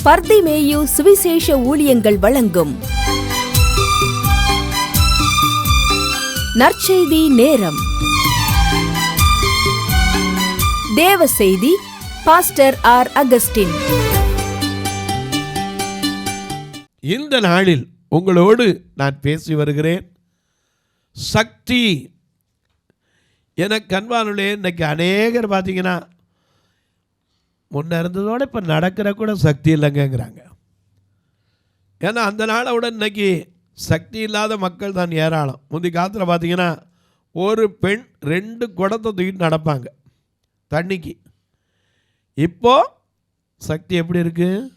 பர்திமேயு சுவிசேஷ ஊழியங்கள் வழங்கும் நற்செய்தி நேரம். தேவ செய்தி பாஸ்டர் ஆர். அகஸ்டின். இந்த நாளில் உங்களோடு நான் பேசி வருகிறேன். சக்தி. எனக்கு அன்பானுள்ளே இன்னைக்கு அநேகர் பார்த்தீங்கன்னா முன்ன இருந்ததோடு இப்போ நடக்கிற கூட சக்தி இல்லைங்கிறாங்க. ஏன்னா அந்த நாளை விட இன்னைக்கு சக்தி இல்லாத மக்கள் தான் ஏராளம். முந்தைய காலத்தில் பார்த்தீங்கன்னா ஒரு பெண் 2 குடத்தை தூக்கிட்டு நடப்பாங்க தண்ணிக்கு. இப்போது சக்தி எப்படி இருக்குது?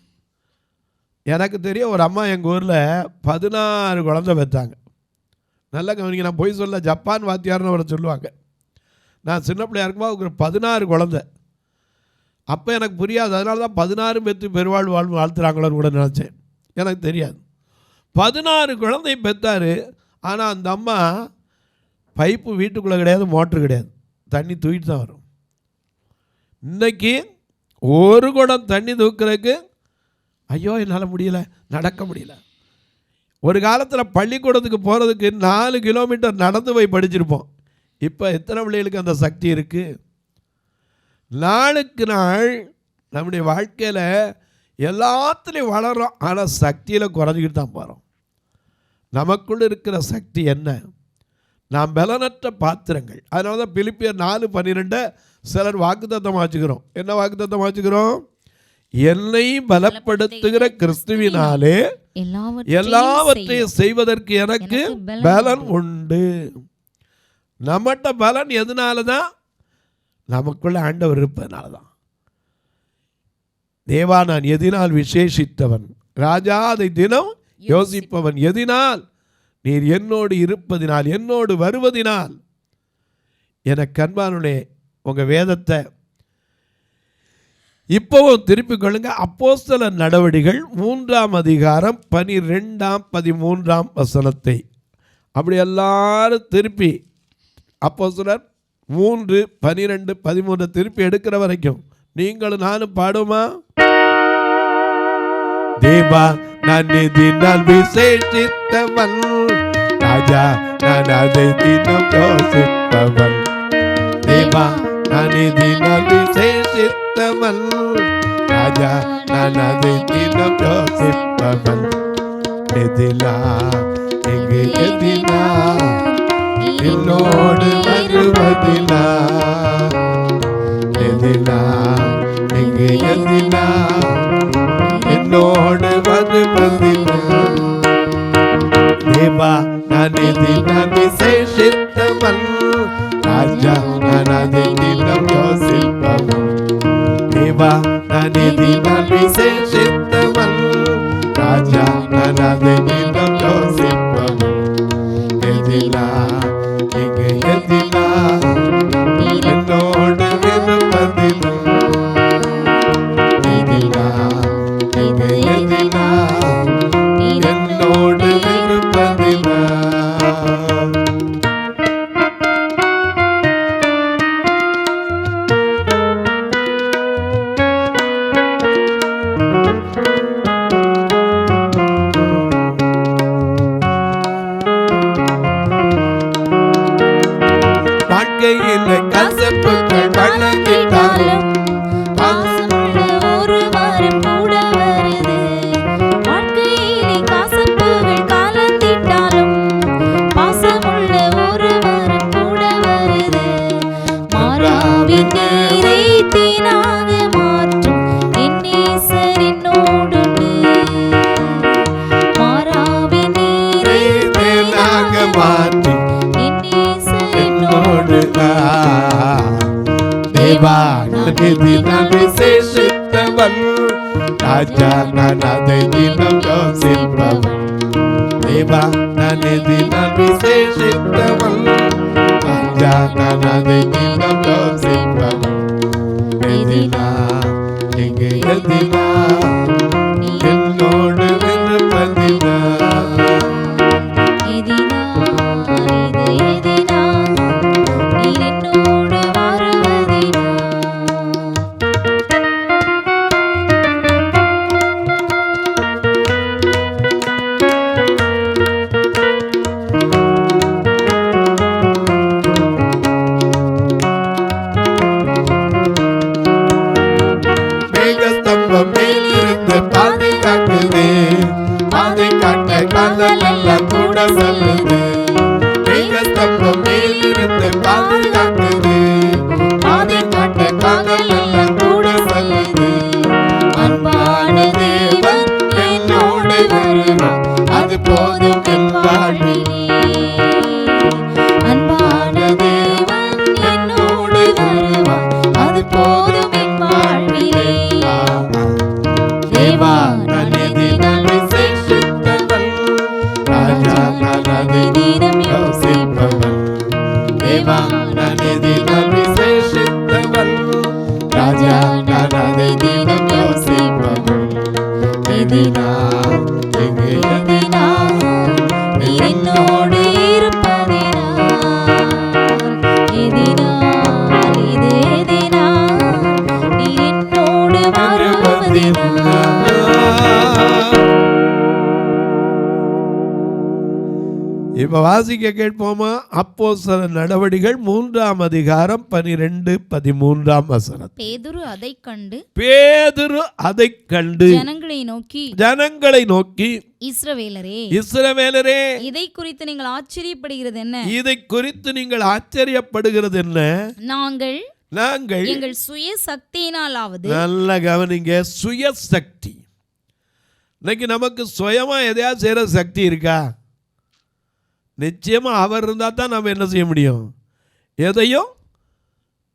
எனக்கு தெரியும், ஒரு அம்மா எங்கள் ஊரில் 16 குழந்தை பெற்றாங்க. நல்லா கவனிக்க, நான் போய் சொல்ல, ஜப்பான் வாத்தியார்னு அவரை சொல்லுவாங்க. நான் சின்ன பிள்ளையா இருக்கும்போது ஒரு 16 குழந்தை. அப்போ எனக்கு புரியாது, அதனால தான் 16 பெற்று பெருவாழ் வாழ்வு வாழ்த்துறாங்களோன்னு கூட நினச்சேன். எனக்கு தெரியாது. 16 குழந்தை பெற்றார். ஆனால் அந்த அம்மா பைப்பு வீட்டுக்குள்ளே கிடையாது, மோட்ரு கிடையாது, தண்ணி தூக்கிட்டு தான் வரும். இன்றைக்கி ஒரு குடம் தண்ணி தூக்குறதுக்கு ஐயோ என்னால் முடியல, நடக்க முடியல. ஒரு காலத்தில் பள்ளிக்கூடத்துக்கு போகிறதுக்கு 4 கிலோமீட்டர் நடந்து போய் படிச்சிருப்போம். இப்போ எத்தனை பிள்ளைகளுக்கு அந்த சக்தி இருக்குது? நாளுக்கு நாள் நம்முடைய வாழ்க்கையில் எல்லாத்துலேயும் வளர்கிறோம், ஆனால் சக்தியில் குறைஞ்சிக்கிட்டு தான் போகிறோம். நமக்குள்ள இருக்கிற சக்தி என்ன? நாம் பலனற்ற பாத்திரங்கள். அதனால தான் பிலிப்பியர் 4:12 சிலர் வாக்குத்தத்தமாக வச்சுக்கிறோம். என்ன வாக்குத்தத்தமாக வச்சுக்கிறோம்? என்னை பலப்படுத்துகிற கிறிஸ்துவினாலே எல்லாவற்றையும் செய்வதற்கு எனக்கு பலன் உண்டு. நம்மகிட்ட பலன் எதனால தான்? நமக்குள்ள ஆண்டவர் இருப்பதனால தான். தேவா, நான் எதினால் விசேஷித்தவன், ராஜா அதை தினம் யோசிப்பவன். எதினால்? நீர் என்னோடு இருப்பதினால், என்னோடு வருவதினால். எனக்கு அன்பானுடைய உங்கள் வேதத்தை இப்போவும் திருப்பிக் கொள்ளுங்க. அப்போஸ்தலர் நடவடிக்கைகள் 3ஆம் அதிகாரம் 12ஆம் 13ஆம் வசனத்தை அப்படி எல்லாரும் திருப்பி அப்போஸ்தலர் 3, 12, 13 திருப்பி எடுக்கிற வரைக்கும் நீங்களும் நானும் பாடுமா? தேவா, நான் எதினால் விசேஷித்தவன், ராஜா நான் அதை தினம் யோசிப்பவன். தேவா, நான் எதினால் விசேஷித்தவன், ராஜா நான் அதை தினம் யோசிப்பவன். எதிலா எங்கு எதிலா என்னோடு வருவதிலா, எதிலா எங்கு எதிலா என்னோடு வருவதிலா. தேவா, நான் எதினால் விசேஷித்தவன், ராஜா நான் அதை தினம் யோசிப்பவன். தேவா, நான் எதினால் விசேஷித்தவன், ராஜா நான் அதை தினம் யோசிப்பவன். எதிலா எங்கு எதிலா என்னோடு இருப்பதிலா, எதிலா எங்கு எதிலா என்னோடு இருப்பதிலா. வாழ்க்கையில் கசப்புகள் வழங்கிட்டாலும் பாசமுள்ள ஒரு வாரம் கூட வருது. வாழ்க்கையிலே கசப்புகள் கலந்திட்டாலும் பாசமுள்ள ஒரு வாரம் கூட வருது. மாறாவின் நீரை தேனாக மாற்றும் என் நேசர் என்னோடுண்டு. மாறாவின் நீரை தேனாக மாற்றி என் நேசர் என்னோடு. தேவா, நான் எதினால் விசேஷித்தவன், ராஜா நான் அதை தினம் யோசிப்பவன். தேவா, நான் எதினால் விசேஷித்தவன், ராஜா நான் அதை தினம் யோசிப்பவன். எதிலா எங்கு எதிலா என்னோடு இருப்பதிலா. எதினா இது எதினா நீர் என்னோடு வருவதினா. எதினால் இங்கு எதினால் நீர் என்னோடு இருப்பதினால் எதினால் இது எதினால் நீர் என்னோடு வருவதினால். இப்ப வாசிக்க கேட்போமா? அப்போஸ்தலர் நடவடிக்கைகள் 3ஆம் அதிகாரம் 12-13 வசனம். பேதுரு அதைக் கண்டு ஜனங்களை நோக்கி இஸ்ரவேலரே இதை குறித்து நீங்கள் ஆச்சரியப்படுகிறது என்ன? நாங்கள் எங்கள் சுய சக்தியினாலாவது. நல்ல கவனிங்க, சுயசக்தி. இன்னைக்கு நமக்கு சுயமா எதையாவது செய்யற சக்தி இருக்கா? நிச்சயமா அவர் இருந்தால் தான் நம்ம என்ன செய்ய முடியும்? எதையும்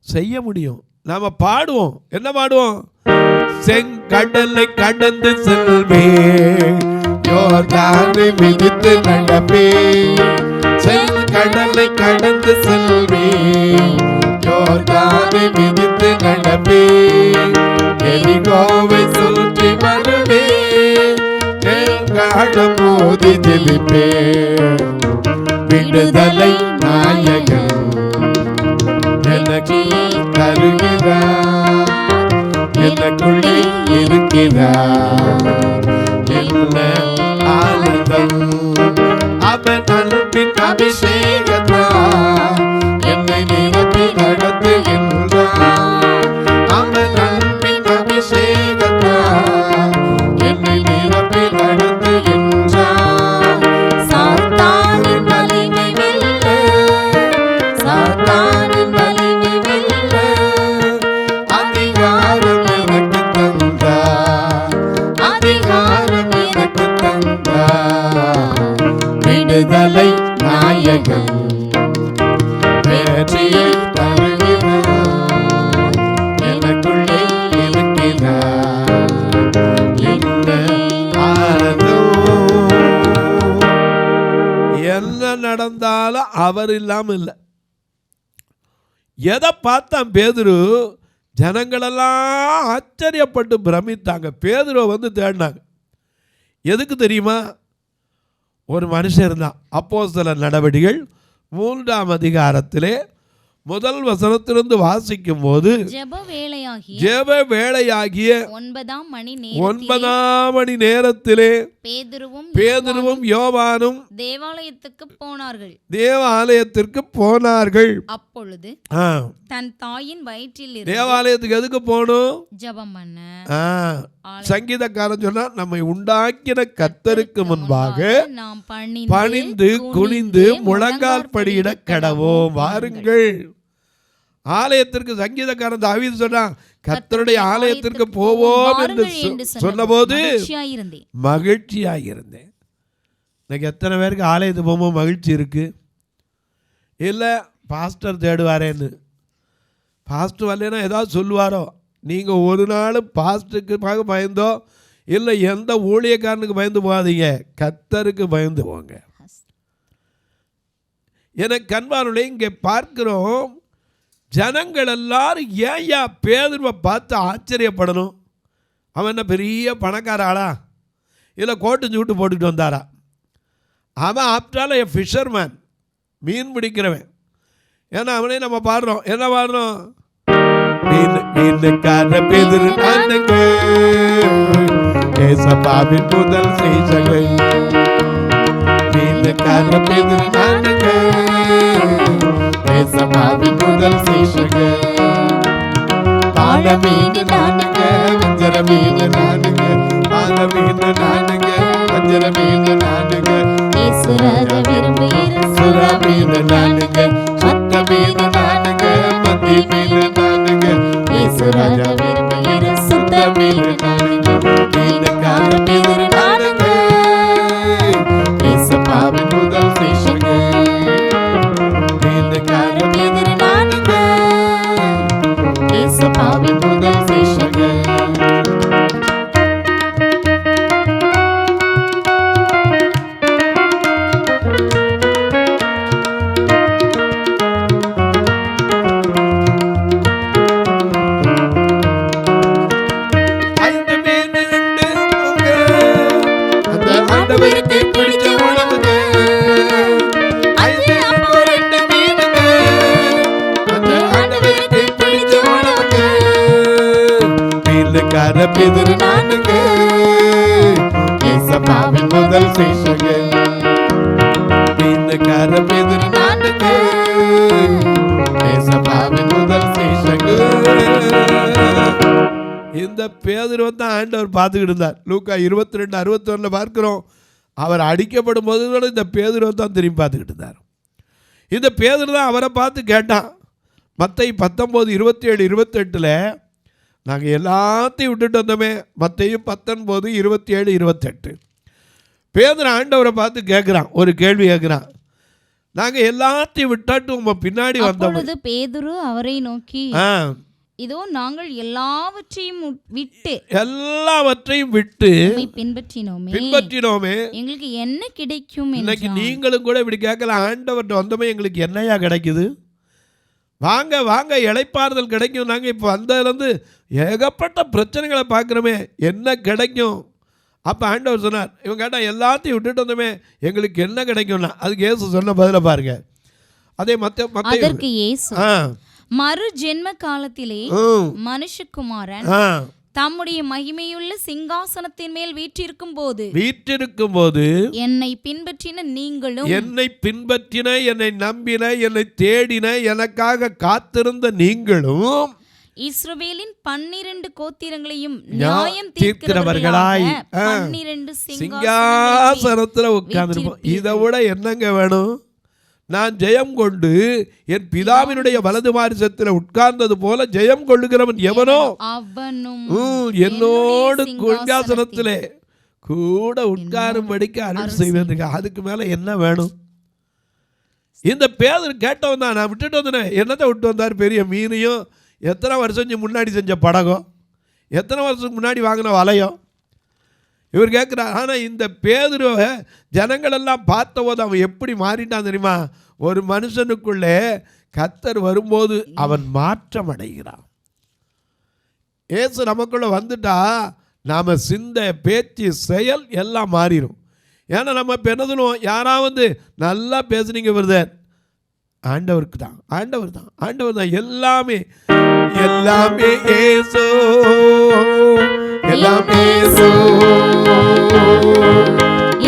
செய்ய முடியும். நாம பாடுவோம், என்ன பாடுவோம்? செங்கடலை கடந்து செல்வே, யோர்தானை மிதித்து நடப்பே. செங்கடலை கடந்து செல்வே, யோர்தானை மிதித்து நடப்பே. எரிகோவை சுற்றி வருவே, எங்காடும் மோதி ஜெபிப்பே. விடுதலை நாயகன் எனக்கு தருகிறார், எனக்குள்ளே இருக்கிறார். என்ன ஆனந்தம்! அவன் அன்பின் அபிஷேகத்தால் என்னை நிரப்பி நடத்துகின்றார். அவன் அன்பின் அபிஷேகத்தால் என்னை நிரப்பி நடத்துகின்றார். சாத்தானின் வலிமை வெல்ல, சாத்தானின் வலிமை வெல்ல அதிகாரம் எனக்கு தந்தார், அதிகாரம் எனக்கு தந்தார். விடுதலை நாயகன் வெற்றியை தருகிறார், எனக்குள்ளே இருக்கிறார். என்ன ஆனந்தம்! என்ன நடந்தாலும் அவர் இல்லாம இல்லை. எதை பார்த்தான் பேதுரு? ஜனங்களெல்லாம் ஆச்சரியப்பட்டு பிரமித்தாங்க. பேதுருவை வந்து தேடினாங்க. எதுக்கு தெரியுமா? ஒரு மனுஷன் இருந்தான். அப்போஸ்தலர் நடவடிக்கைகள் 3ஆம் அதிகாரத்திலே முதல் வசனத்திலிருந்து வாசிக்கும் போது, ஜெப வேளையாகிய 9ஆம் மணி நேரத்திலே பேதுருவும் யோவானும் தேவாலயத்துக்கு போனார்கள். அப்பொழுது தன் தாயின் வயிற்றில் தேவாலயத்துக்கு எதுக்கு போகணும்? ஜெபம் பண்ண. சங்கீதக்காரன் சொன்னா, நம்மை உண்டாக்கின கர்த்தருக்கு முன்பாக நாம் பணிந்து குனிந்து முழங்கால் படியிட கடவோம். வாருங்கள் ஆலயத்திற்கு. சங்கீதக்காரன் தாவீது சொன்னான், கர்த்தருடைய ஆலயத்திற்கு போவோம் என்று சொன்னபோது மகிழ்ச்சியாயிருந்தேன். இன்னைக்கு எத்தனை பேருக்கு ஆலயத்துக்கு போகும்போது மகிழ்ச்சி இருக்கு? இல்லை பாஸ்டர் தேடுவாரேன்னு. பாஸ்டர் வரலன்னா ஏதாவது சொல்லுவாரோ? நீங்கள் ஒரு நாள் பாஸ்டருக்கு பயந்தோ இல்லை எந்த ஊழியக்காரனுக்கு பயந்து போகாதீங்க, கர்த்தருக்கு பயந்து போங்க. எனக்கு அன்பானவர்களே, இங்கே பார்க்கிறோம், ஜனங்கள் எல்லாரும் ஏயா பேதுருவை பார்த்து ஆச்சரியப்படணும்? அவன் என்ன பெரிய பணக்கார ஆளா? இல்லை கோட்டு சூட்டு போட்டுக்கிட்டு வந்தாரா? அவன் ஆப்டால என் ஃபிஷர்மேன், மீன் பிடிக்கிறவன். ஏன்னா அவனே நம்ம பாடுறோம், என்ன பாடுறோம்? மீனுக்கார பேதுரு நானுங்க, ஏசப்பாவின் முதல் சீசகன். மீனுக்கார பேதுரு நானுங்க, ஏசப்பாவின் முதல் சீசகன். பால மீன் நானுங்க, வஞ்சர மீன் நானுங்க, பால மீன் நானுங்க, வஞ்சர மீன் நானுங்க. இயேசுராஜ விரும்புகிற சுறா மீன் நானுங்க, சுத்த மீன் நானுங்க, மத்தி மீன் நானுங்க. இயேசுராஜ விரும்புகிற சுத்த மீன் நானுங்க, மீனுக்கார பேதுரு நானுங்க, ஏசப்பாவின் முதல் சீசகன். மீனுக்கார பேதுரு நானுங்க, ஏசப்பாவின் முதல் சீசகன். பின்னுக்கார பேதுரு நானுங்க, ஏசப்பாவின் முதல் சீஷர்கள். பின்னுக்கார பேதுரு நானுங்க, ஏசப்பாவின் முதல் சீஷர்கள். இந்த பேதுருவை தான் ஆண்டவர் பார்த்துக்கிட்டு இருந்தார். லூக்கா 22:61 பார்க்கிறோம். அவர் அடிக்கப்படும் போது கூட இந்த பேதுருவை தான் திரும்பி பார்த்துக்கிட்டு இருந்தார். இந்த பேதுரு தான் அவரை பார்த்து கேட்டான். மத்தேயு 19:27-28 நாங்கள் எல்லாத்தையும் விட்டுட்டு வந்தோமே. மத்தேயு 19:27-28 பேதுரு ஆண்டவரை பார்த்து கேட்குறான், ஒரு கேள்வி கேட்குறான். நாங்கள் எல்லாத்தையும் விட்டாட்டு உங்க பின்னாடி வந்தோம். பேதுரு அவரை நோக்கி, இதோ நாங்கள் எல்லாவற்றையும் விட்டு பின்பற்றினோமே, எங்களுக்கு என்ன கிடைக்கும்? இன்னைக்கு நீங்களும் கூட இப்படி கேட்கலாம், ஆண்டவர்கிட்ட வந்தோமே எங்களுக்கு என்னையா கிடைக்குது? வாங்க வாங்க இளைப்பாறுதல் கிடைக்கும். நாங்கள் இப்போ வந்ததுலேருந்து ஏகப்பட்ட பிரச்சனைகளை பார்க்குறோமே, என்ன கிடைக்கும்? அப்போ ஆண்டவர் சொன்னார், இவன் கேட்டால் எல்லாத்தையும் விட்டுட்டு வந்தோமே எங்களுக்கு என்ன கிடைக்கும்னா, அதுக்கு இயேசு சொன்ன பதில பாருங்க. அதே அதற்கு இயேசு, மறு ஜென்ம காலத்திலே மனுஷகுமாரன் தம்முடைய மகிமையுள்ள சிங்காசனத்தின் மேல் வீற்றிருக்கும் போது என்னை பின்பற்றின நீங்களும், என்னை நம்பின, என்னை தேடின, எனக்காக காத்திருந்த நீங்களும், இஸ்ரவேலின் 12 கோத்திரங்களையும் நியாயம் தீர்க்கிறவர்களாய் 12 சிங்காசனத்துல உட்கார்ந்திருப்போம். இதை விட என்னங்க வேணும்? நான் ஜெயம் கொண்டு என் பிதாவினுடைய வலது மாரிசத்தில் உட்கார்ந்தது போல ஜெயம் கொள்ளுகிறவன் எவனோ அவனும் என்னோடு சிங்காசனத்திலே கூட உட்காரும்படிக்கு அருள் செய்வேன். அதுக்கு மேல என்ன வேணும்? இந்த பேதுரு கேட்டவன் தான். நான் விட்டுட்டு வந்தேன். என்னத்தை விட்டு வந்தார்? பெரிய மீனையும், எத்தனை வருஷம் முன்னாடி செஞ்ச படகம், எத்தனை வருஷத்துக்கு முன்னாடி வாங்கின வலையம் இவர் கேட்குறார். ஆனால் இந்த பேதுருவை ஜனங்களெல்லாம் பார்த்தபோது அவன் எப்படி மாறிட்டான் தெரியுமா? ஒரு மனுஷனுக்குள்ளே கர்த்தர் வரும்போது அவன் மாற்றம் அடைகிறான். இயேசு நமக்குள்ளே வந்துட்டா நாம் சிந்த, பேச்சு, செயல் எல்லாம் மாறிடும். ஏன்னா நம்ம இப்போ என்ன சொல்லுவோம்? யாராவது நல்லா பேசுனீங்க பிரதர், ஆண்டவருக்கு தான், ஆண்டவர் தான், ஆண்டவர் தான். எல்லாமே எல்லாமே இயேசு, எல்லாமே இயேசு,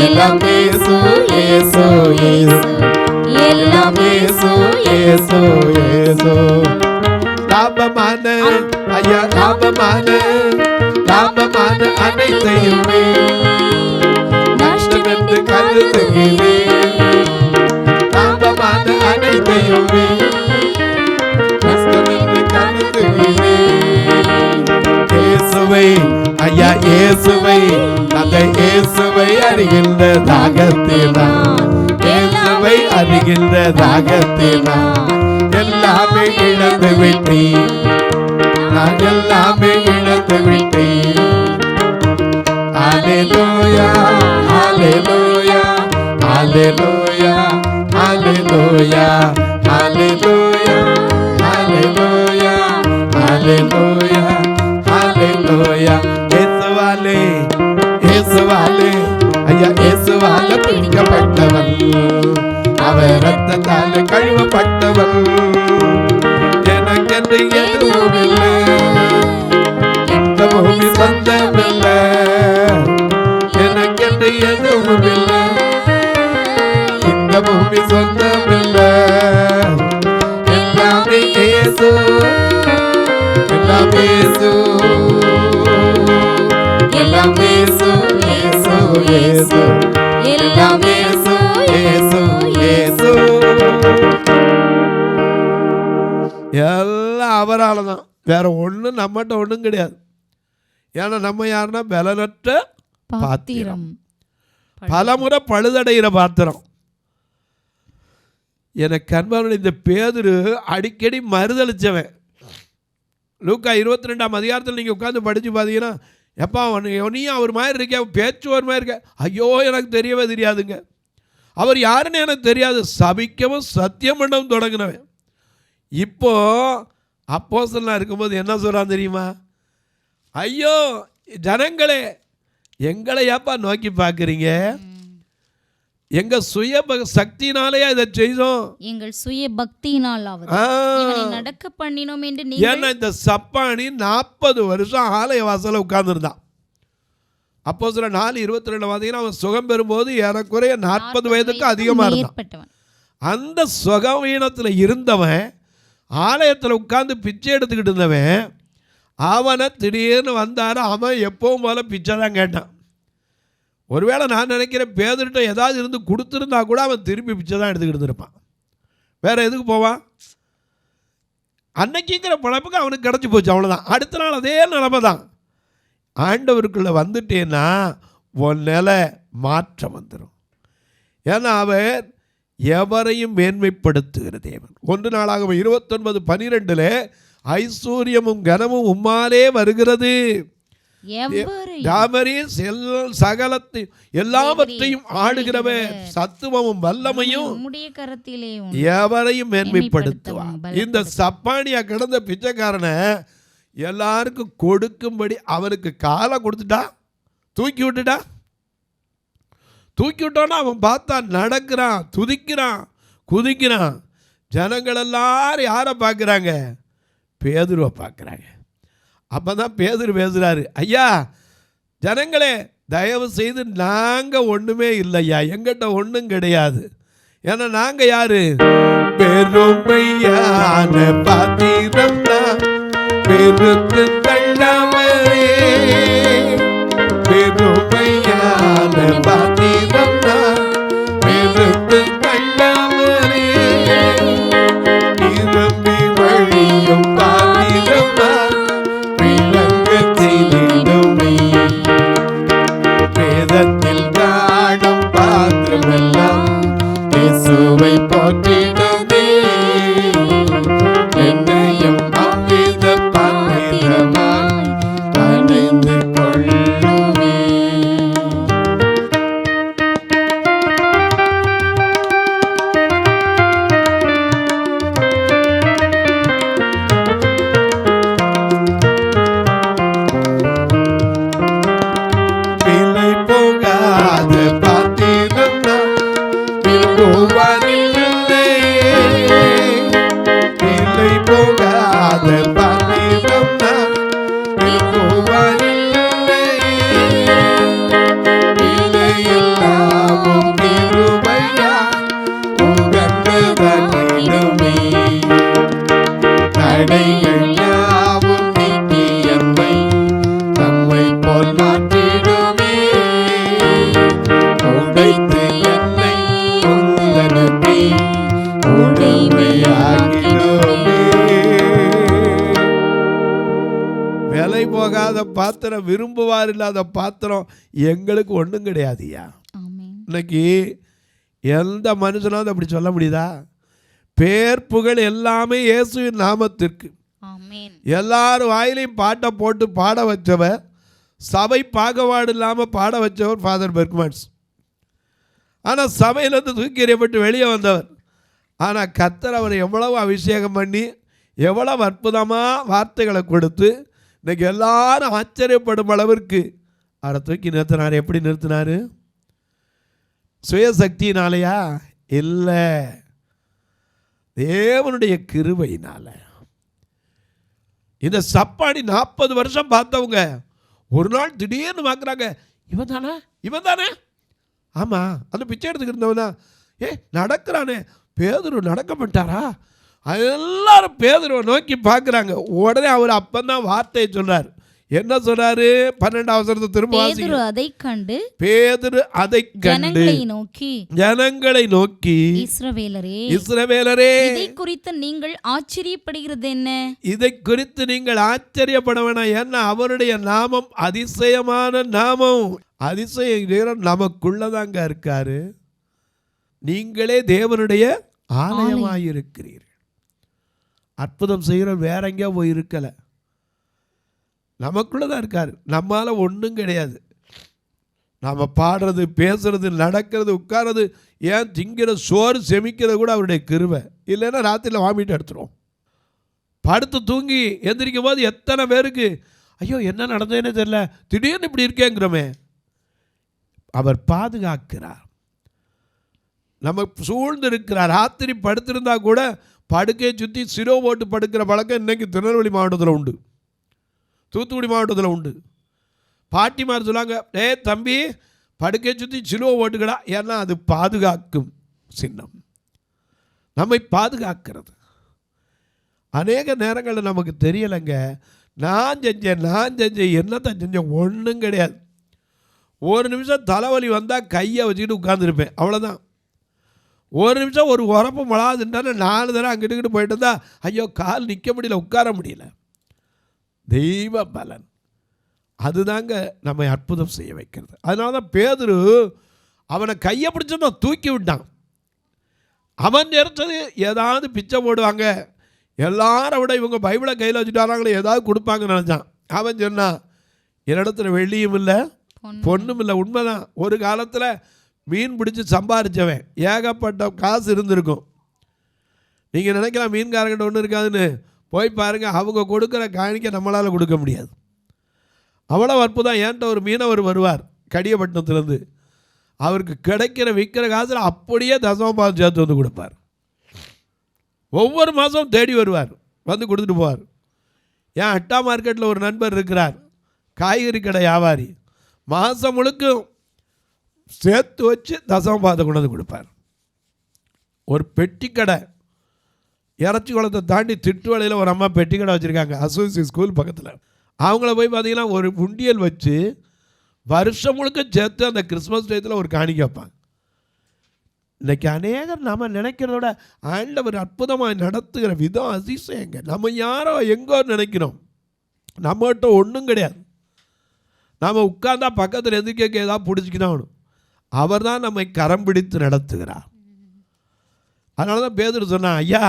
எல்லாமே இயேசு, இயேசு இயேசு, எல்லாமே இயேசு, இயேசு இயேசு. லாபமான ஐயா, லாபமான அனைத்தையுமே நஷ்டம் என்று கருதுகிறேன். லாபமான அனைத்தையுமே நஷ்டம் என்று கருதுகிறேன். இயேசுவை ஐயா, இயேசுவை, அந்த இயேசுவை அறிகின்ற தாகத்தினான், இயேசுவை அறிகின்ற தாகத்தினான் எல்லாமே இழந்து விட்டேன், நான் எல்லாமே இழந்து விட்டேன். அல்லேலூயா, அல்லேலூயா, அல்லேலூயா, அல்லேலூயா, அல்லேலூயா, அல்லேலூயா, அல்லேலூயா, அல்லேலூயா. இயேசுவாலே, இயேசுவாலே ஐயா, இயேசுவாலே பிடிக்கப்பட்டவன், அவர் ரத்தத்தால் கழுவப்பட்டவன். எனக்கென்று எதுவும் இல்லை, இந்த பூமி சொந்தமில்லை, எனக்கென்று எதுவும் இல்லை, இந்த பூமி சொந்தமில்லை. எல்லாமே இயேசு, எல்லாமே இயேசு, எல்லாமே இயேசு, இயேசு இயேசு, எல்லாமே இயேசு, இயேசு இயேசு. எல்லாம் அவரால் தான், வேற ஒன்றும் நம்மகிட்ட ஒன்றும் கிடையாது. ஏன்னா நம்ம யாருன்னா பலனற்ற பாத்திரம், பலமுறை பழுதடைகிற பாத்திரம். எனக்கு அன்பான இந்த பேதுரு அடிக்கடி மறுதளிச்சவன். லூக்கா 22 நீங்கள் உட்காந்து படித்து பார்த்தீங்கன்னா, எப்பா நீயும் அவர் மாதிரி இருக்க, பேச்சு ஒரு மாதிரி இருக்க, ஐயோ எனக்கு தெரியவே தெரியாதுங்க, அவர் யாருன்னு எனக்கு தெரியாது, சபிக்கவும் சத்தியம் பண்ணவும் தொடங்கினவன். இப்போ அப்போஸ்தலனா இருக்கும்போது என்ன சொல்கிறான் தெரியுமா? ஐயோ ஜனங்களே, எங்களை ஏப்பா நோக்கி பார்க்குறீங்க? எங்க சுய சக்தியினாலே இதை செய்தோம், எங்கள் சுய பக்தியினாலாவது இவனை நடக்க பண்ணினோம் என்று ஏன்னா இந்த சப்பானி 40 வருஷம் ஆலய வாசல்ல உட்கார்ந்துருந்தான். அப்போஸ்தலர் 4:22 பார்த்தீங்கன்னா அவன் சுகம் பெறும்போது ஏறக்குறைய 40 வயதுக்கு அதிகமாக இருந்தான். அந்த சுகவீனத்தில் இருந்தவன் ஆலயத்தில் உட்கார்ந்து பிச்சை எடுத்துக்கிட்டு இருந்தவன் அவனை திடீர்னு வந்தார். அவன் எப்பவும் போல பிச்சை தான் கேட்டான். ஒருவேளை நான் நினைக்கிறேன் பேதுருட்ட ஏதாவது இருந்து கொடுத்துருந்தா கூட அவன் திருப்பி பிச்சை தான் எடுத்துக்கிட்டு இருந்திருப்பான். வேறு எதுக்கு போவான்? அன்னைக்குங்கிற பழப்புக்கு அவனுக்கு கிடச்சி போச்சு, அவ்வளோதான். அடுத்த நாள் அதே நிலைமை தான். ஆண்டவருக்குள்ளே வந்துட்டேன்னா உன் நிலை மாற்றம் வந்துடும். ஏன்னா அவர் எவரையும் மேன்மைப்படுத்துகிற தேவன். 1 நாளாகமம் 29:12 ஐஸ்வர்யமும் கனமும் உம்மாலே வருகிறது, சகலத்தையும் எல்லாவற்றையும் ஆளுகிறவர், சத்துவமும் வல்லமையும் எவரையும் மேன்மைப்படுத்துவார். இந்த சப்பானியா கிடந்த பிச்சைக்காரனை எல்லாருக்கும் கொடுக்கும்படி அவனுக்கு காலை கொடுத்துட்டா, தூக்கி விட்டோன்னா அவன் பார்த்தா நடக்கிறான், துதிக்கிறான், குதிக்கிறான். ஜனங்கள் எல்லாரும் யாரை பார்க்குறாங்க? பேதுருவை பார்க்குறாங்க. அப்போ தான் பேதுரு பேசுகிறாரு, ஐயா ஜனங்களே தயவு செய்து நாங்கள் ஒன்றுமே இல்லையா, எங்கிட்ட ஒன்றும் கிடையாது. ஏன்னா நாங்கள் யாரு? பெருமையான பாத்திரம் தான், பெருக்கு தள்ளவரே, பெருமையான பாத்திரம் தான், பெருக்கு தள்ளவரே, நிரம்பி வழியும் பாத்திரம் தான், விளங்கு செய்திடுமே, வேதத்தில் காணும் பாத்திரமெல்லாம் இயேசுவை போற்றிடுமே, என்னையும் அவ்வித பாத்திரமாய் அணிந்து கொள்ளுமே. விலை போகாத பாத்திரம் தான் விரும்புவதில்லை, விலை போகாத பாத்திரம் தான் விரும்புவதில்லை, விலையில்லாமல் கிருபையா உகந்ததனிடுமே, தடைகள் யாவும் நீக்கி என்னை நம்மை போல் மாற்றிடுமே, உடைத்து என்னை உந்தனுக்கு உடைமையாகிடுமே. விலை போகாத பாத்திரம், விரும்புவார் இல்லாத பாத்திரம் எங்களுக்கு ஒன்றும் கிடையாதுயா. இன்னைக்கு எந்த மனுஷனாவது அப்படி சொல்ல முடியுதா? பேர் புகழ் எல்லாமே இயேசுவின் நாமத்திற்கு. எல்லாரும் வாயிலையும் பாட்டை போட்டு பாட வச்சவர், சபை பாகுபாடு இல்லாமல் பாட வச்சவர் ஃபாதர் பெர்க்மன்ஸ். ஆனால் சபையிலேருந்து தூக்கி எறியப்பட்டு வெளியே வந்தவர். ஆனால் கர்த்தர் அவரை எவ்வளவு அபிஷேகம் பண்ணி எவ்வளவு அற்புதமாக வார்த்தைகளை கொடுத்து இன்றைக்கி எல்லாரும் ஆச்சரியப்படும் அளவிற்கு அவரை தூக்கி நிறுத்தினார். எப்படி நிறுத்தினார்? சுயசக்தியினாலையா? இல்லை, தேவனுடைய கிருபையினால. இந்த சப்பானி 40 வருஷம் பார்த்தவங்க ஒரு நாள் திடீர்னு பார்க்குறாங்க, இவன் தானே ஆமாம் அந்த பிச்சை எடுத்துக்கிட்டு இருந்தவன் தான். நடக்கிறானே, பேதுரு நடக்க மாட்டாரா? எல்லாரும் பேதுருவை நோக்கி பார்க்குறாங்க. உடனே அவர் அப்பந்தான் வார்த்தையை சொல்றார். என்ன சொல்றாரு? 12ஆம் வசனத்தை திரும்ப வாசிங்க. பேதுரு அதை கண்டு ஜனங்களை நோக்கி இஸ்ரவேலரே, இதை குறித்து நீங்கள் ஆச்சரியப்படுகிறது என்ன? இதை குறித்து நீங்கள் ஆச்சரியப்பட வேணாம். ஏன்னா அவருடைய நாமம் அதிசயமான நாமம். அதிசயம் நமக்குள்ளதாங்க இருக்காரு. நீங்களே தேவனுடைய ஆலயமாயிருக்கிறீர்கள். அற்புதம் செய்கிற வேற எங்கேயோ போய் இருக்கலை, நமக்குள்ளதான் இருக்காரு. நம்மால ஒன்றும் கிடையாது. நாம் பாடுறது, பேசுறது, நடக்கிறது, உட்கார்றது, ஏன் திங்கிற சோறு செமிக்கிறது கூட அவருடைய கிருபை. இல்லைன்னா ராத்திரியில் வாமிட்டு எடுத்துருவோம். படுத்து தூங்கி எந்திரிக்கும் போது எத்தனை பேருக்கு ஐயோ என்ன நடந்ததுன்னு தெரியல, திடீர்னு இப்படி இருக்கேங்கிறோமே. அவர் பாதுகாக்கிறார். நம்ம சூழ்ந்து இருக்கிறார். ராத்திரி படுத்திருந்தா கூட படுக்கையை சுற்றி சிரோ போட்டு படுக்கிற பழக்கம் இன்றைக்கி திருநெல்வேலி மாவட்டத்தில் உண்டு, தூத்துக்குடி மாவட்டத்தில் உண்டு. பாட்டிமார் சொல்லுவாங்க, தம்பி படுக்கையை சுற்றி சிலுவை போட்டுக்கடா, ஏன்னா அது பாதுகாக்கும் சின்னம், நம்மை பாதுகாக்கிறது. அநேக நேரங்களில் நமக்கு தெரியலைங்க, நான் செஞ்சேன் என்னத்தை செஞ்சேன், ஒன்றும் கிடையாது. ஒரு நிமிஷம் தலைவலி வந்தால் கையை வச்சுக்கிட்டு உட்காந்துருப்பேன், அவ்வளோதான். ஒரு நிமிஷம் ஒரு உரப்பு மழாதுன்றாலும் 4 தடவை அங்கிட்டு போயிட்டு இருந்தா ஐயோ கால் நிற்க முடியல, உட்கார முடியல. தெய்வ பலன் அதுதாங்க நம்மை அற்புதம் செய்ய வைக்கிறது. அதனால தான் பேதுரு அவனை கையை பிடிச்சோன்னா தூக்கி விட்டான். அவன் நினைச்சது ஏதாவது பிச்சை போடுவாங்க, எல்லாரை விட இவங்க பைபிளை கையில் வச்சுட்டாங்களே ஏதாவது கொடுப்பாங்கன்னு நினச்சான். அவன் சொன்னான், என்னிடத்துல வெள்ளியும் இல்லை பொண்ணும் இல்லை. உண்மைதான், ஒரு காலத்தில் மீன் பிடிச்சி சம்பாரித்தவன், ஏகப்பட்ட காசு இருந்திருக்கும். நீங்கள் நினைக்கலாம் மீன்காரங்கிட்ட ஒன்றும் இருக்காதுன்னு, போய் பாருங்கள், அவங்க கொடுக்குற காணிக்க நம்மளால் கொடுக்க முடியாது. அவ்வளோ அற்புதம். ஏன்ட்ட ஒரு மீனவர் வருவார் கடியப்பட்டினத்துலேருந்து, அவருக்கு கிடைக்கிற விற்கிற காசில் அப்படியே தசமபாகம் சேர்த்து வந்து கொடுப்பார். ஒவ்வொரு மாதம் தேடி வருவார், வந்து கொடுத்துட்டு போவார். ஏன் அட்டா மார்க்கெட்டில் ஒரு நண்பர் இருக்கிறார், காய்கறி கடை வியாபாரி, மாதம் முழுக்க சேர்த்து வச்சு தசமபாகத்தை கொண்டு வந்து கொடுப்பார். ஒரு பெட்டி கடை, இறச்சி குளத்தை தாண்டி திட்டுவளையில் ஒரு அம்மா பெட்டி கடை வச்சுருக்காங்க, அசோசி ஸ்கூல் பக்கத்தில். அவங்கள போய் பார்த்தீங்கன்னா ஒரு உண்டியல் வச்சு வருஷம் முழுக்க சேர்த்து அந்த கிறிஸ்மஸ் டயத்தில் ஒரு காணிக்க வைப்பாங்க. இன்றைக்கி அநேகர் நம்ம நினைக்கிறதோட ஆண்டவர் அற்புதமாக நடத்துகிற விதம் அதிசயங்க. நம்ம யாரோ எங்கோ நினைக்கிறோம், நம்மகிட்ட ஒன்றும் கிடையாது. நாம் உட்கார்ந்தா பக்கத்தில் எதிர்க்க ஏதாவது பிடிச்சிக்கிதான் ஆகணும். அவர் தான் நம்மை கரம் பிடித்து நடத்துகிறார். அதனால தான் பேதுரு சொன்னான், ஐயா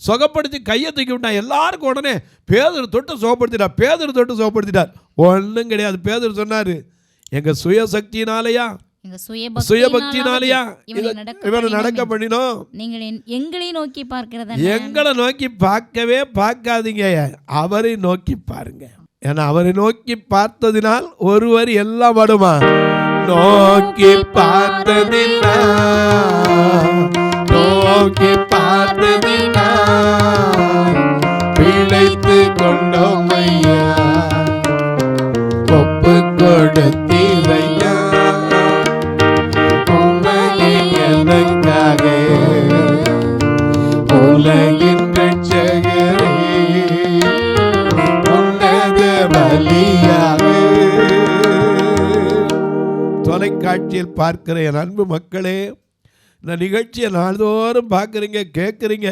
சுகப்படுத்தி கையை தூக்கி விட்டான். எல்லாருக்கும் உடனே பேதுரு தொட்டு சுகப்படுத்திட்டார். ஒன்றும் கிடையாது. பேதுரு சொன்னார், எங்கள் சுயசக்தியினாலையா சுயபக்தினாலையா இவனை நடக்க பண்ணினோம். எங்களை நோக்கி பார்க்கிறத, எங்களை நோக்கி பார்க்கவே பார்க்காதீங்க, அவரை நோக்கி பாருங்க. ஏன்னா அவரை நோக்கி பார்த்ததினால் ஒருவர் எல்லாம் வருமா. நோக்கி பார்த்ததினால் பிழைத்து கொண்டோம் ஐயா, ஒப்பு கொடுத்தீரையா, உம்மையே எனக்காக உலகின் ரட்சகரே, உன்னத பலியாக. தொலைக்காட்சியில் பார்க்கிற என் அன்பு மக்களே, இந்த நிகழ்ச்சியை நாள்தோறும் பார்க்குறீங்க, கேட்குறீங்க.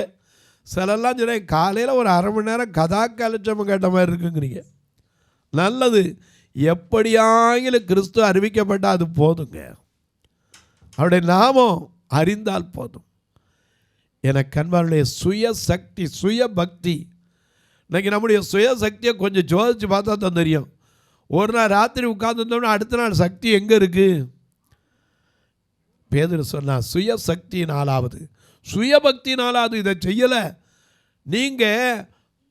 சிலெல்லாம் சொன்னேன், காலையில் ஒரு அரை மணி நேரம் கதா கலட்சம் கேட்ட மாதிரி இருக்குங்கிறீங்க. நல்லது, எப்படியாகிலும் கிறிஸ்துவ அறிவிக்கப்பட்டால் அது போதுங்க. அவருடைய நாமம் அறிந்தால் போதும். எனக்கு அன்பாருடைய சுயசக்தி, சுய பக்தி. இன்றைக்கி நம்முடைய சுயசக்தியை கொஞ்சம் ஜோதிச்சு பார்த்தா தான் தெரியும். ஒரு நாள் ராத்திரி உட்கார்ந்துருந்தோம்னா அடுத்த நாள் சக்தி எங்கே இருக்குது? பேதுரு சொன்னால் சுயசக்தியினாலாவது சுயபக்தினாலாவது இதை செய்யலை. நீங்கள்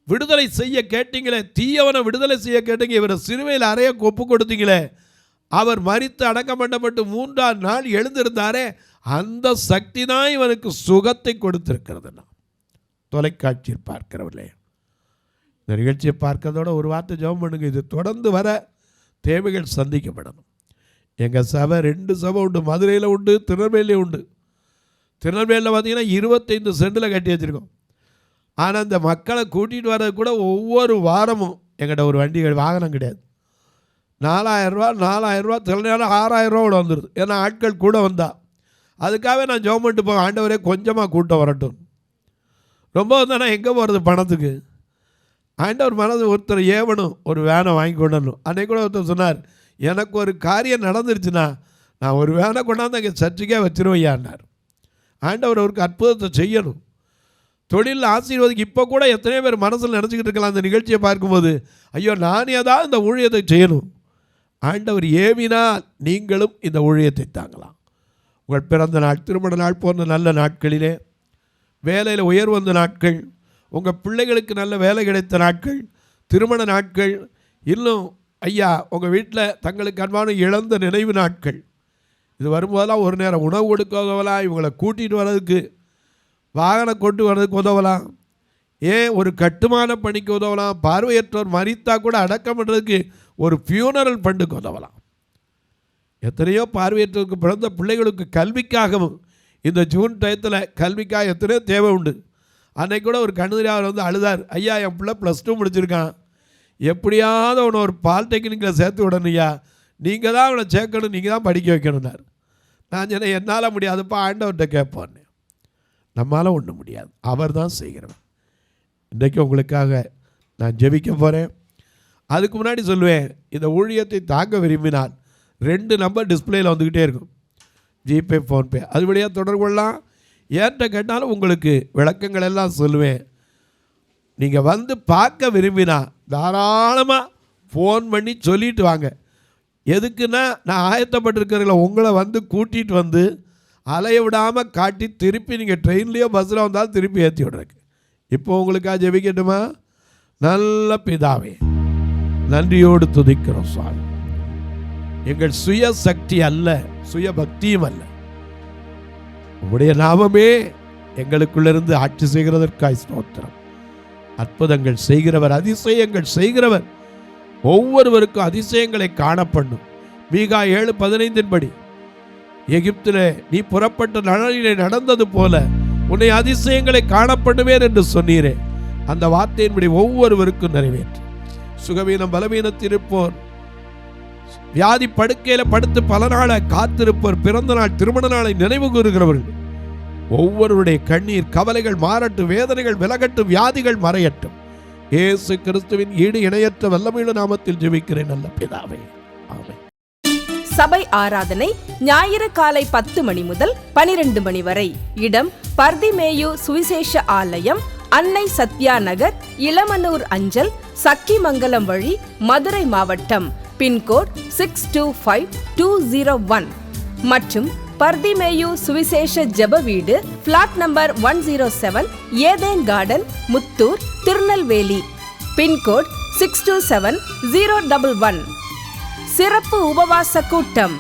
விடுதலை செய்ய கேட்டீங்களே, தீயவனை விடுதலை செய்ய கேட்டீங்க, இவரை சிறுவையில் அறைய ஒப்பு கொடுத்தீங்களே, அவர் மரித்து அடக்கம் பண்ணப்பட்டு 3ஆம் நாள் எழுந்திருந்தாரே, அந்த சக்தி தான் இவனுக்கு சுகத்தை கொடுத்திருக்கிறதுனா. தொலைக்காட்சியில் பார்க்கிறவர்களே, இந்த நிகழ்ச்சியை பார்க்கறதோட ஒரு வார்த்தை ஜெபம் பண்ணுங்க. இது தொடர்ந்து வர தேவைகள் சந்திக்கப்படணும். எங்கள் சபை 2 சபை உண்டு, மதுரையில் உண்டு, திருநெல்வேலியில் உண்டு. திருநெல்வேலியில் பார்த்தீங்கன்னா 25 சென்டில் கட்டி வச்சுருக்கோம். ஆனால் இந்த மக்களை கூட்டிகிட்டு வர்றது கூட ஒவ்வொரு வாரமும் எங்கிட்ட ஒரு வண்டி வாகனம் கிடையாது. 4000 ரூபா, சில நேரம் 6000 ரூபா வந்துடுது. ஏன்னா ஆட்கள் கூட வந்தால் அதுக்காகவே நான் ஜெபம் பண்ணிட்டு போவேன், ஆண்டவரே கொஞ்சமாக கூட்டம் வரட்டும். ரொம்ப வந்தால் நான் எங்கே போகிறது பணத்துக்கு? ஆண்டவர் மனது ஒருத்தர் ஏவணும், ஒரு வேனை வாங்கி கொண்டணும். அன்றைக்கு கூட ஒருத்தர் சொன்னார், எனக்கு ஒரு காரியம் நடந்துருச்சுன்னா நான் ஒரு வேனை கொண்டாந்து அங்கே சர்ச்சுக்கே வச்சிருவையான்னார். ஆண்டவர் அவருக்கு அற்புதத்தை செய்யணும், தொழிலில் ஆசீர்வாதிக்கு. இப்போ கூட எத்தனையோ பேர் மனசில் நினச்சிக்கிட்டு இருக்கலாம் அந்த நிகழ்ச்சியை பார்க்கும்போது, ஐயோ நான் ஏதாவது இந்த ஊழியத்தை செய்யணும். ஆண்டவர் ஏவினால் நீங்களும் இந்த ஊழியத்தை தாங்கலாம். உங்கள் பிறந்த நாள், திருமண நாள் போன்ற நல்ல நாட்களிலே, வேலையில் உயர்வு வந்த நாட்கள், உங்கள் பிள்ளைகளுக்கு நல்ல வேலை கிடைத்த நாட்கள், திருமண நாட்கள், இன்னும் ஐயா உங்கள் வீட்டில் தங்களுக்கு அன்பான இழந்த நினைவு நாட்கள், இது வரும்போதெல்லாம் ஒரு நேரம் உணவு கொடுக்க உதவலாம், இவங்களை கூட்டிகிட்டு வர்றதுக்கு வாகனம் கொண்டு வர்றதுக்கு உதவலாம், ஏன் ஒரு கட்டுமான பணிக்கு உதவலாம், பார்வையற்றோர் மரித்தா கூட அடக்கம் பண்ணுறதுக்கு ஒரு ஃபியூனரல் ஃபண்டுக்கு உதவலாம். எத்தனையோ பார்வையற்றோருக்கு பிறந்த பிள்ளைகளுக்கு கல்விக்காகவும் இந்த ஜூன் டயத்தில் கல்விக்காக எத்தனையோ தேவை உண்டு. அன்னைக்கு கூட ஒரு கண்ணுதிரியார் வந்து அழுதார், ஐயா என் பிள்ளை +2 முடிச்சிருக்கான், எப்படியாவது அவனை ஒரு பாலிடெக்னிக்கில் சேர்த்து விடணுயா, நீங்கள் தான் அவனை சேர்க்கணும், நீங்கள் தான் படிக்க வைக்கணும்னார். நான் சொன்னேன், என்னால் முடியாதுப்பா, ஆண்டவர்கிட்ட கேட்பான்னு. நம்மளால் ஒன்றும் முடியாது, அவர் தான் செய்கிறவன். இன்றைக்கு உங்களுக்காக நான் ஜெபிக்க போகிறேன். அதுக்கு முன்னாடி சொல்லுவேன், இந்த ஊழியத்தை தாங்க விரும்பினால் 2 நம்பர் டிஸ்பிளேயில் வந்துக்கிட்டே இருக்கும், ஜிபே, ஃபோன்பே, அது வழியாக தொடர்பு கொள்ளலாம். ஏன்ட்ட கேட்டாலும் உங்களுக்கு விளக்கங்கள் எல்லாம் சொல்லுவேன். நீங்கள் வந்து பார்க்க விரும்பினா தாராளமாக ஃபோன் பண்ணி சொல்லிட்டு வாங்க. எதுக்குன்னா, நான் ஆயத்தப்பட்டிருக்கிறீங்கள உங்களை வந்து கூட்டிகிட்டு வந்து அலைய விடாமல் காட்டி திருப்பி நீங்கள் ட்ரெயின்லேயோ பஸ்ஸில் வந்தாலும் திருப்பி ஏற்றி விடுறேங்க. இப்போ உங்களுக்காக ஜெபிக்கட்டுமா? நல்ல பிதாவே, நன்றியோடு துதிக்கிறோம் சுவாமி. எங்கள் சுய சக்தி அல்ல, சுய பக்தியும் அல்ல, உம்முடைய நாமமே எங்களுக்குள்ளிருந்து ஆட்சி செய்கிறதற்காய் ஸ்தோத்திரம். அற்புதங்கள் செய்கிறவர், அதிசயங்கள் செய்கிறவர், ஒவ்வொருவருக்கும் அதிசயங்களை காணப்பண்ணும். மீகா 7:15 படி எகிப்திலே நீ புறப்பட்ட நாளிலே நடந்தது போல உன்னை அதிசயங்களை காணப்படுவேன் என்று சொன்னீரே, அந்த வார்த்தையின்படி ஒவ்வொருவருக்கும் நிறைவேற்று. சுகவீனம் பலவீனத்திருப்போர், வியாதி படுக்கையில் படுத்து பல நாளை காத்திருப்போர், பிறந்த நாள் திருமண நாளை நினைவு கூறுகிறவர்கள் ஒவ்வொருவருடைய கண்ணீர் கவலைகள் மாறட்டும், வேதனைகள் விலகட்டும், வியாதிகள் மறையட்டும். இயேசு கிறிஸ்துவின் ஈடு இணையற்ற வல்லமையுள்ள நாமத்தில் ஜெபிக்கிறேன் நல்ல பிதாவே, ஆமென். சபை ஆராதனை ஞாயிறு காலை 10 மணி முதல் 12 மணி வரை. இடம் பர்திமேயு சுவிசேஷ ஆலயம், அன்னை சத்யா நகர், இளமனூர் அஞ்சல், சக்கிமங்கலம் வழி, மதுரை மாவட்டம். பின்கோட் 625201 மற்றும் பர்திமேயு சுவிசேஷ ஜெப வீடு, flat number 107, Eden garden, Muthur, Tirunelveli. Pincode 627011. சிறப்பு உபவாச கூட்டம்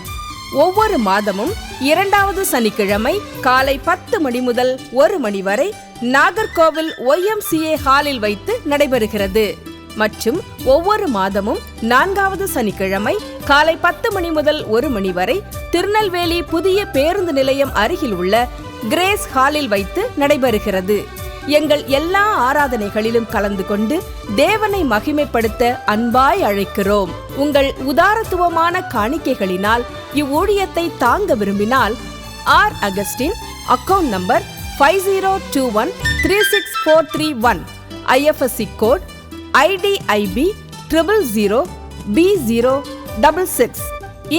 ஒவ்வொரு மாதமும் 2வது சனிக்கிழமை காலை 10 மணி முதல் 1 மணி வரை நாகர்கோவில் YMCA ஹாலில் வைத்து நடைபெறுகிறது. மற்றும் ஒவ்வொரு மாதமும் 4வது சனிக்கிழமை காலை 10 மணி முதல் 1 மணி வரை திருநெல்வேலி புதிய பேருந்து நிலையம் அருகில் உள்ள கிரேஸ் ஹாலில் வைத்து நடைபெறுகிறது. எங்கள் எல்லா ஆராதனைகளிலும் கலந்து கொண்டு தேவனை மகிமைப்படுத்த அன்பாய் அழைக்கிறோம். உங்கள் உதாரத்துவமான காணிக்கைகளினால் இவ்வூழியத்தை தாங்க விரும்பினால் R Augustine, account number 5021364331, IFSC code IDIB 000B066,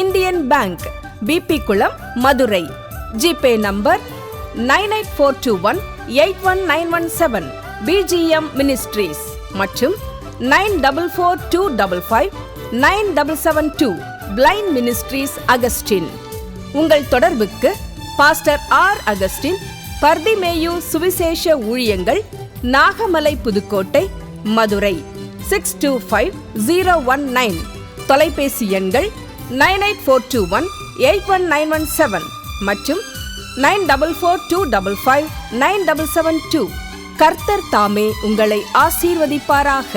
Indian bank, BP Kulam, Madurai. GPay number 9842181917, BGM ministries மற்றும் 9442559772, பிளைண்ட் மினிஸ்ட்ரீஸ் அகஸ்டின். உங்கள் தொடர்புக்கு பாஸ்டர் ஆர் அகஸ்டின், பர்திமேயு சுவிசேஷ ஊழியங்கள், நாகமலை, புதுக்கோட்டை, மதுரை 625019. தொலைபேசி எண்கள் 9842181917 மற்றும் 9442559772. கர்த்தர் தாமே உங்களை ஆசீர்வதிப்பாராக.